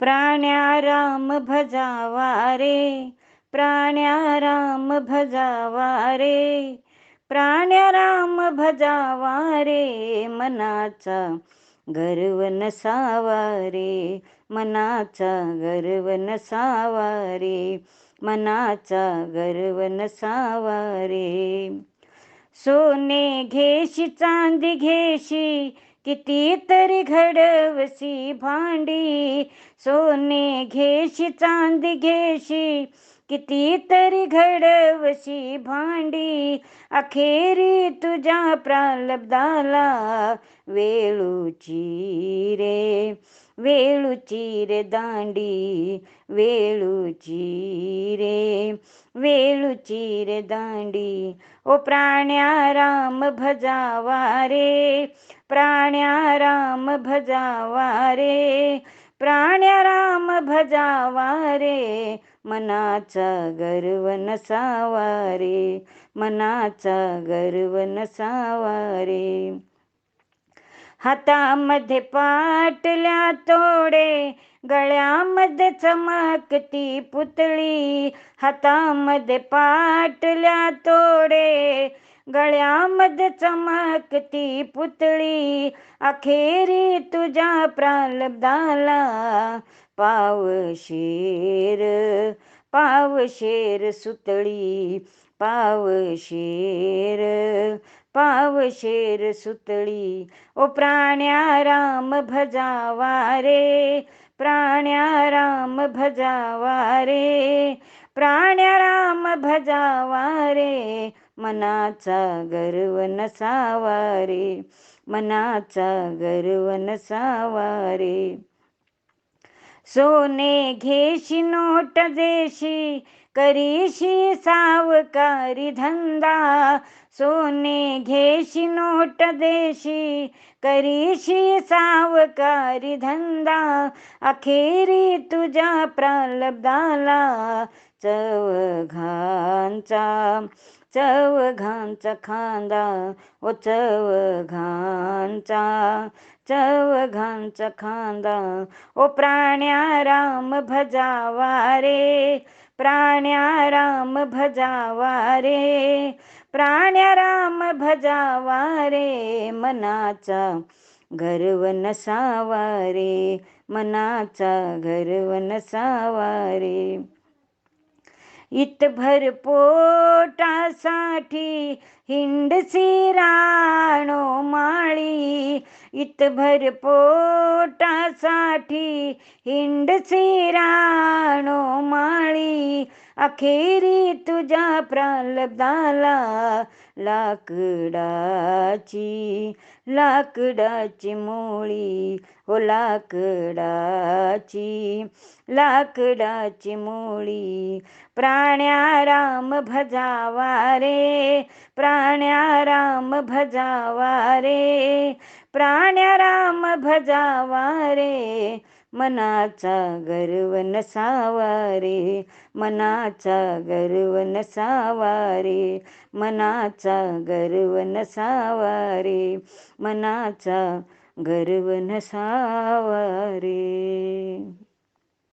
प्राण्या राम भजावा रे, प्राण्या राम भजावा रे, प्राण्या राम भजावा रे, मनाचा गर्व नसावा रे, मनाचा गर्व नसावा रे, मनाचा गर्व नसावा रे. सोने घेशी चांदी घेशी, कितीतरी घडवसी भांडी. सोने घेशी चांदी घेशी, कितीतरी घडवशी भांडी. अखेरी तुझ्या प्रारब्धाला वेळूची रे, वेळूची रे दांडी, वेळूची रे, वेळूची रे दांडी. ओ प्राण्या राम भजावा रे, प्राण्या राम भजावा रे, प्राण्या राम भजावा रे, मनाचा गर्व नसावा रे, मनाचा गर्व नसावा रे. हातामध्ये पाटल्या तोडे, गळ्यामध्ये चमकती पुतळी. हातामध्ये पाटल्या तोडे, गळ्यामध्ये चमकती पुतळी. अखेरी तुझ्या प्रारब्धाला पावशेर, पावशेर सुतळी, पावशेर, पावशेर सुतळी. ओ प्राण्या राम भजावा रे, प्राण्या राम भजावा रे, प्राण्या राम भजावा रे, मनाचा गर्व नसावा रे, मनाचा गर्व नसावा रे. सोने घेशी नोट देशी, करीशी सावकारी धंदा. सोने घेशी नोट देशी, करीशी सावकारी धंदा. अखेरी तुझ्या प्रारब्धाला चौघांचा, चौघांचा खांदा. ओ चौघांचा, चौघांचा खांदा. ओ प्राण्या राम भजावा रे, प्राण्या राम भजावा रे, प्राण्या राम भजावा रे, मनाचा गर्व नसावा रे, मनाचा गर्व नसावा रे. इतभर पोटासाठी हिंडसी राणो माळी. इतभर पोटासाठी हिंडसी राणो माळी. अखेरी तुझ्या प्रारब्धाला लाकडाची, लाकडाची मुळी. हो लाकडाची, लाकडाची मुळी. प्राण्या राम भजावा रे, प्राण्या राम भजावा रे, प्राण्या राम भजावा रे, मनाचा गर्व नसावा रे, मनाचा गर्व नसावा रे, मनाचा गर्व नसावा रे, मनाचा गर्व नसावा रे.